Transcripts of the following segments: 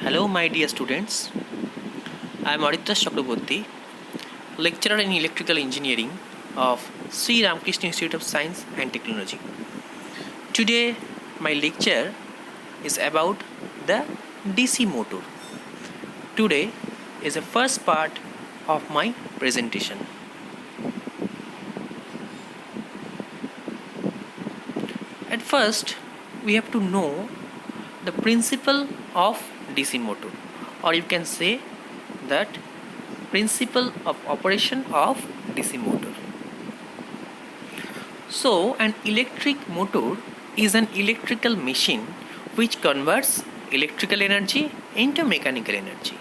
Hello, my dear students. I am Aditya Chakraborty, lecturer in electrical engineering of Sri Ramakrishna Institute of Science and Technology. Today, my lecture is about the DC motor. Today is the first part of my presentation. At first, we have to know the principle of DC motor, or you can say that principle of operation of DC motor. So an electric motor is an electrical machine which converts electrical energy into mechanical energy.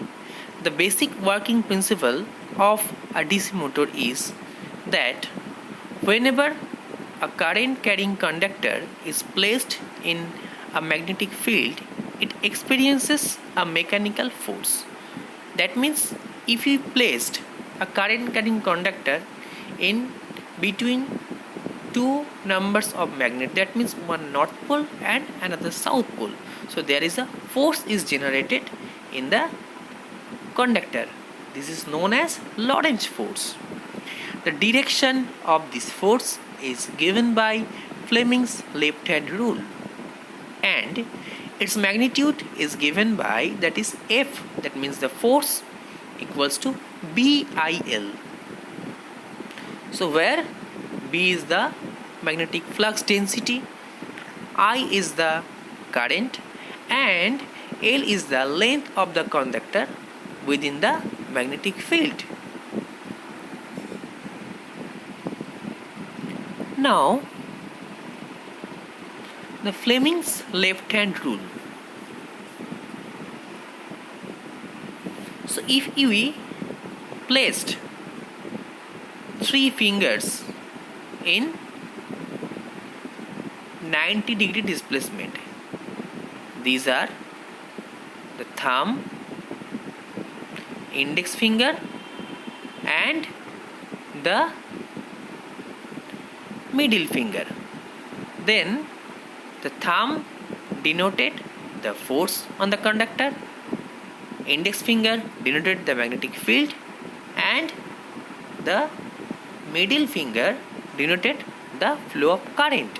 The basic working principle of a DC motor is that whenever a current carrying conductor is placed in a magnetic field, it experiences a mechanical force. That means if you placed a current carrying conductor in between two numbers of magnet, that means one north pole and another south pole, so there is a force is generated in the conductor. This is known as Lorentz force. The direction of this force is given by Fleming's left hand rule, and its magnitude is given by, that is F, that means the force equals to BIL. So where B is the magnetic flux density, I is the current, and L is the length of the conductor within the magnetic field. Now, the Fleming's left hand rule. So if we placed three fingers in 90-degree displacement, these are the thumb, index finger and the middle finger, then the thumb denoted the force on the conductor, index finger denoted the magnetic field, and the middle finger denoted the flow of current.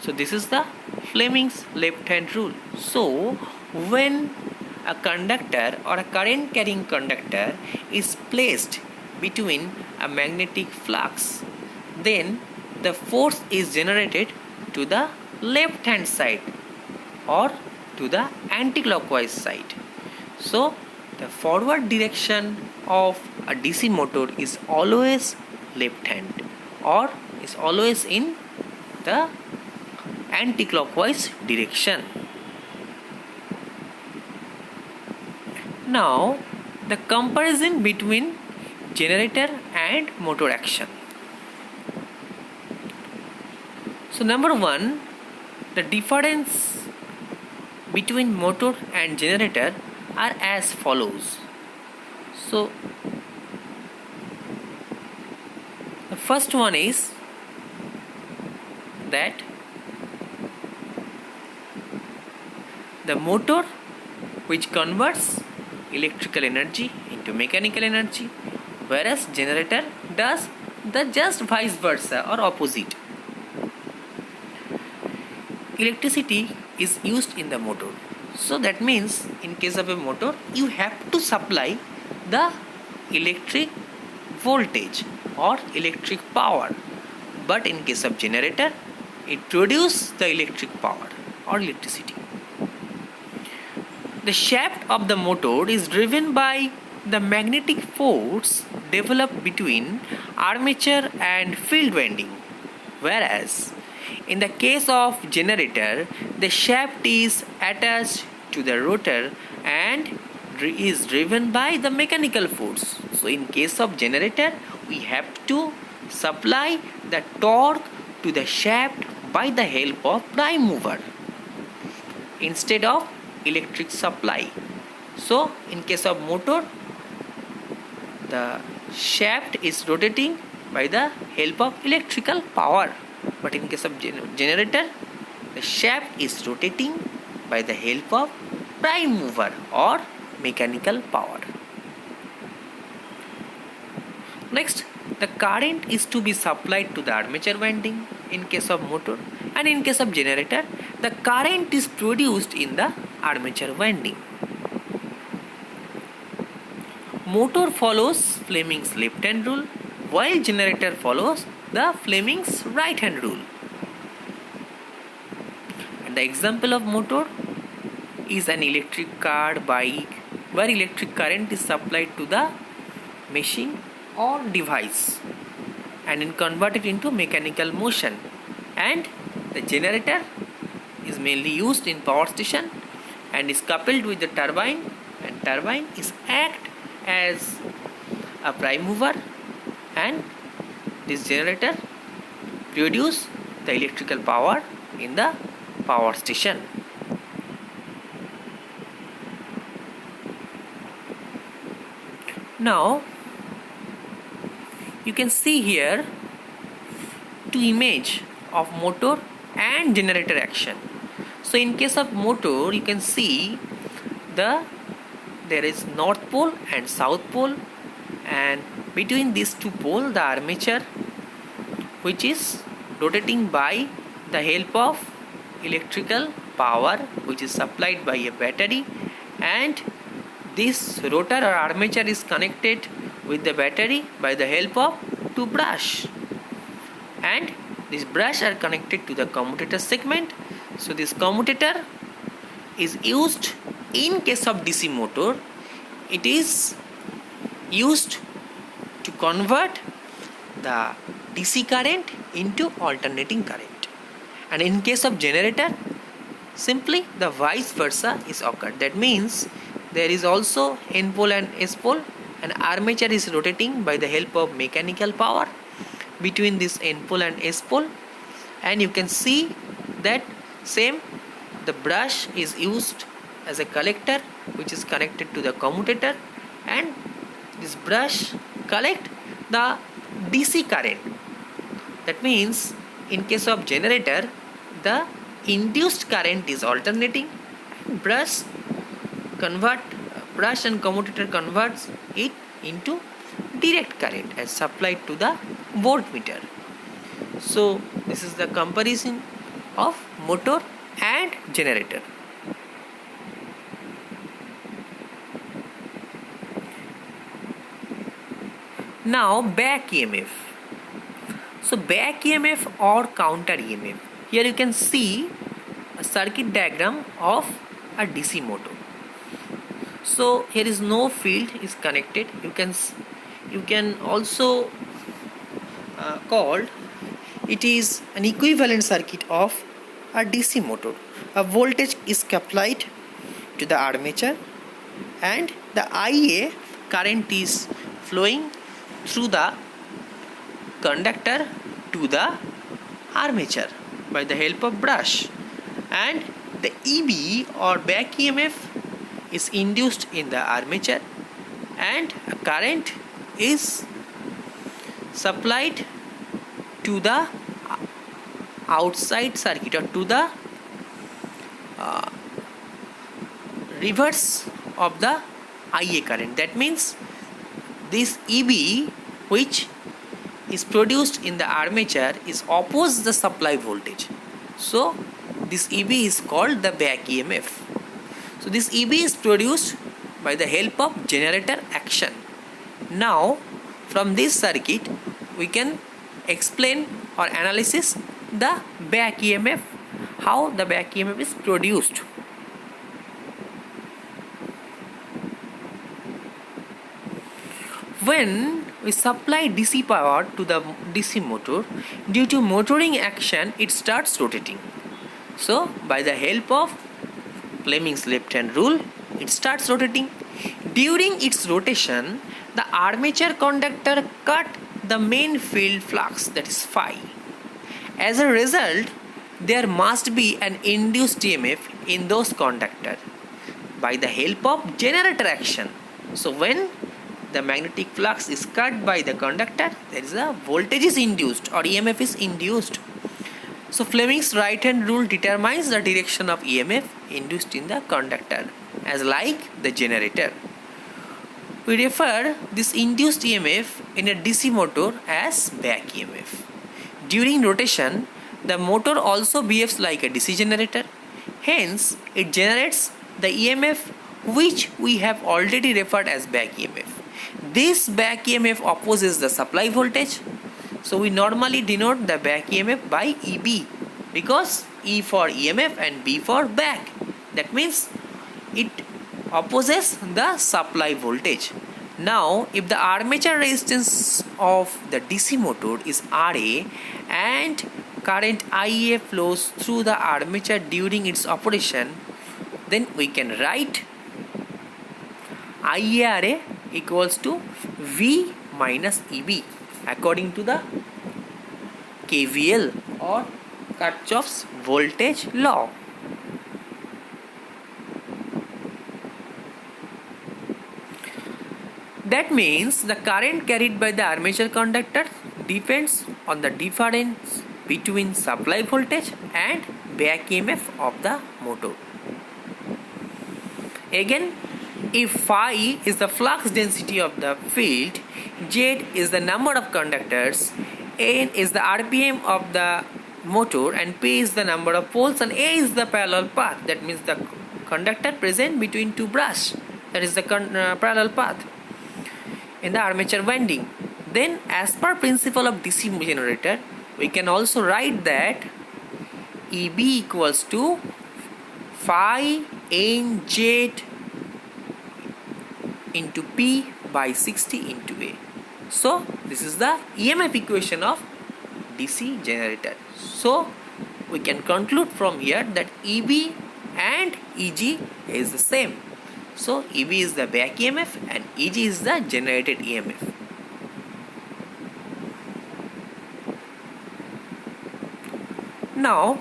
So this is the Fleming's left hand rule. So when a conductor or a current carrying conductor is placed between a magnetic flux, then the force is generated to the left hand side or to the anti-clockwise side. So the forward direction of a DC motor is always left hand or is always in the anti-clockwise direction. Now the comparison between generator and motor action. So number one, the difference between motor and generator are as follows. So the first one is that the motor which converts electrical energy into mechanical energy, whereas generator does the just vice versa or opposite. Electricity is used in the motor, so that means in case of a motor you have to supply the electric voltage or electric power, but in case of generator it produces the electric power or electricity. The shaft of the motor is driven by the magnetic force developed between armature and field winding, whereas in the case of generator, the shaft is attached to the rotor and is driven by the mechanical force. So in case of generator, we have to supply the torque to the shaft by the help of prime mover instead of electric supply. So in case of motor, the shaft is rotating by the help of electrical power, but in case of generator, the shaft is rotating by the help of prime mover or mechanical power. Next, the current is to be supplied to the armature winding in case of motor, and in case of generator, the current is produced in the armature winding. Motor follows Fleming's left hand rule, while generator follows the Fleming's right hand rule. And the example of motor is an electric car, bike, where electric current is supplied to the machine or device and then converted into mechanical motion. And the generator is mainly used in power station and is coupled with the turbine, and turbine is act as a prime mover, and this generator produce the electrical power in the power station. Now you can see here two image of motor and generator action. So in case of motor, you can see there is north pole and south pole, and between these two poles the armature, which is rotating by the help of electrical power which is supplied by a battery, and this rotor or armature is connected with the battery by the help of two brush, and these brush are connected to the commutator segment. So this commutator is used in case of DC motor. It is used to convert the DC current into alternating current, and in case of generator, simply the vice versa is occurred. That means there is also N pole and S pole, and armature is rotating by the help of mechanical power between this N pole and S pole, and you can see that same the brush is used as a collector which is connected to the commutator, and this brush collect the DC current. That means in case of generator, the induced current is alternating, and brush and commutator converts it into direct current as supplied to the voltmeter. So this is the comparison of motor and generator. Now back EMF. So back EMF or counter EMF. Here you can see a circuit diagram of a DC motor. So here is no field is connected. You can also called it is an equivalent circuit of a DC motor. A voltage is applied to the armature, and the IA current is flowing through the conductor to the armature by the help of brush, and the EB or back EMF is induced in the armature, and a current is supplied to the outside circuit or to the reverse of the IA current. That means this EB which is produced in the armature is opposite the supply voltage. So this EB is called the back EMF. So this EB is produced by the help of generator action. Now from this circuit we can explain or analysis the back EMF, how the back EMF is produced. When we supply DC power to the DC motor, due to motoring action it starts rotating. So by the help of Fleming's left hand rule, it starts rotating. During its rotation, the armature conductor cut the main field flux, that is phi. As a result, there must be an induced EMF in those conductors by the help of generator action. So when the magnetic flux is cut by the conductor, there is a voltage is induced or EMF is induced. So Fleming's right hand rule determines the direction of EMF induced in the conductor as like the generator. We refer this induced EMF in a DC motor as back EMF. During rotation, the motor also behaves like a DC generator. Hence, it generates the EMF which we have already referred as back EMF. This back EMF opposes the supply voltage. So we normally denote the back EMF by EB because E for EMF and B for back. That means it opposes the supply voltage. Now, if the armature resistance of the DC motor is RA and current IA flows through the armature during its operation, then we can write IARA equals to V minus EB according to the KVL or Kirchhoff's voltage law. That means the current carried by the armature conductor depends on the difference between supply voltage and back EMF of the motor. Again, if phi is the flux density of the field, Z is the number of conductors, N is the RPM of the motor, and P is the number of poles, and A is the parallel path. That means the conductor present between two brushes. That is the parallel path in the armature winding. Then, as per principle of DC generator, we can also write that EB equals to phi NZ into P by 60 into A. So this is the EMF equation of DC generator. So we can conclude from here that EB and EG is the same. So EB is the back EMF and EG is the generated EMF. Now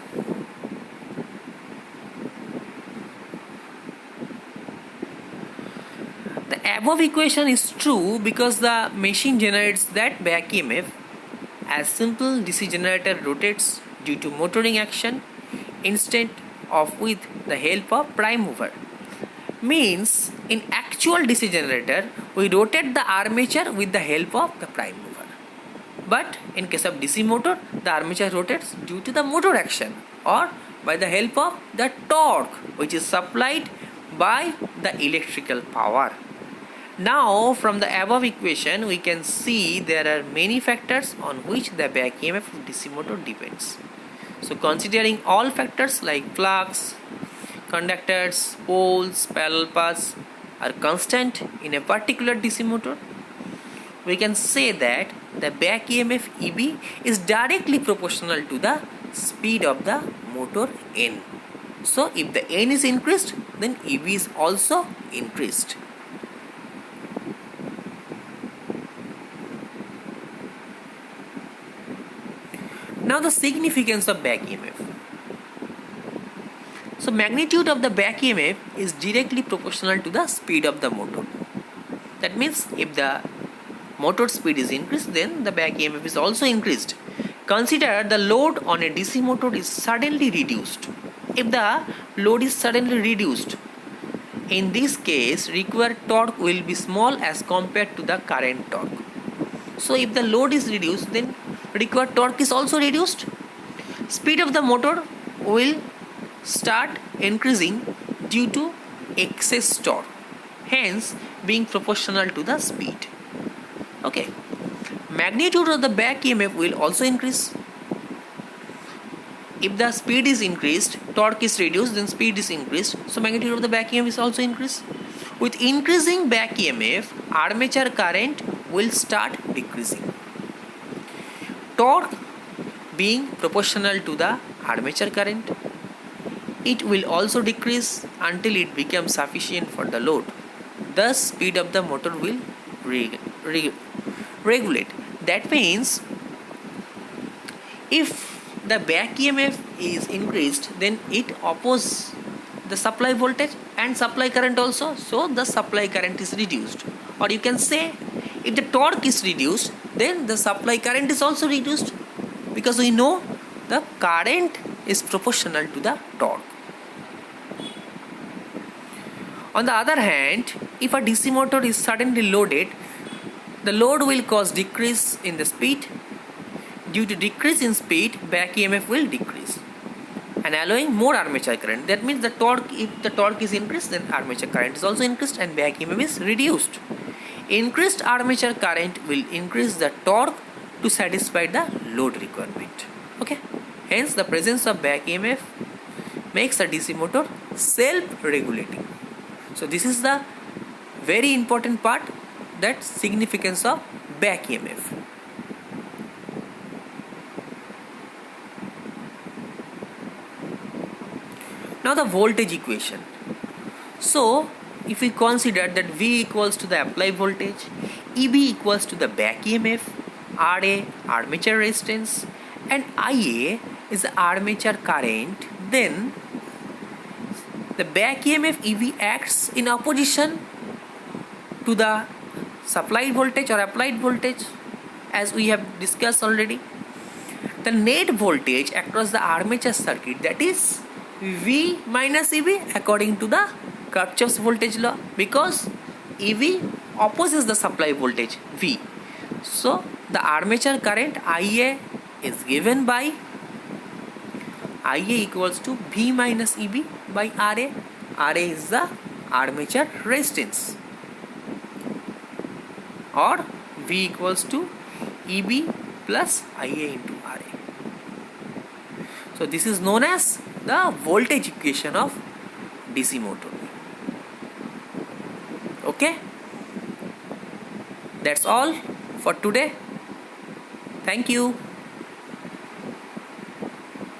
the above equation is true because the machine generates that back EMF as simple DC generator rotates due to motoring action instead of with the help of prime mover. Means in actual DC generator we rotate the armature with the help of the prime mover. But in case of DC motor, the armature rotates due to the motor action or by the help of the torque which is supplied by the electrical power. Now from the above equation we can see there are many factors on which the back EMF of DC motor depends. So considering all factors like flux, conductors, poles, parallel paths are constant in a particular DC motor, we can say that the back EMF EB is directly proportional to the speed of the motor N. So if the N is increased, then EB is also increased. Now the significance of back EMF. So magnitude of the back EMF is directly proportional to the speed of the motor. That means if the motor speed is increased, then the back EMF is also increased. Consider the load on a DC motor is suddenly reduced. If the load is suddenly reduced, in this case required torque will be small as compared to the current torque. So if the load is reduced, then required torque is also reduced. Speed of the motor will start increasing due to excess torque, hence being proportional to the speed. Okay, magnitude of the back EMF will also increase. If the speed is increased, torque is reduced, then speed is increased. So magnitude of the back EMF is also increased. With increasing back EMF, armature current will start decreasing. Torque being proportional to the armature current, it will also decrease until it becomes sufficient for the load. Thus, speed of the motor will regulate. That means if the back EMF is increased, then it opposes the supply voltage and supply current also. So the supply current is reduced. Or you can say if the torque is reduced, then the supply current is also reduced, because we know the current is proportional to the torque. On the other hand, if a DC motor is suddenly loaded, the load will cause decrease in the speed. Due to decrease in speed, back EMF will decrease and allowing more armature current. That means the torque, if the torque is increased, then armature current is also increased and back EMF is reduced. Increased armature current will increase the torque to satisfy the load requirement. Okay. Hence, the presence of back EMF makes a DC motor self-regulating. So this is the very important part, that significance of back EMF. Now the voltage equation. So if we consider that V equals to the applied voltage, EB equals to the back EMF, RA armature resistance, and IA is the armature current, then the back EMF EB acts in opposition to the supplied voltage or applied voltage, as we have discussed already. The net voltage across the armature circuit, that is V minus EB according to the Kirchhoff's voltage law, because EB opposes the supply voltage V. So the armature current IA is given by IA equals to V minus EB by RA. RA is the armature resistance, or V equals to EB plus IA into RA. So this is known as the voltage equation of DC motor. Okay, that's all for today. Thank you.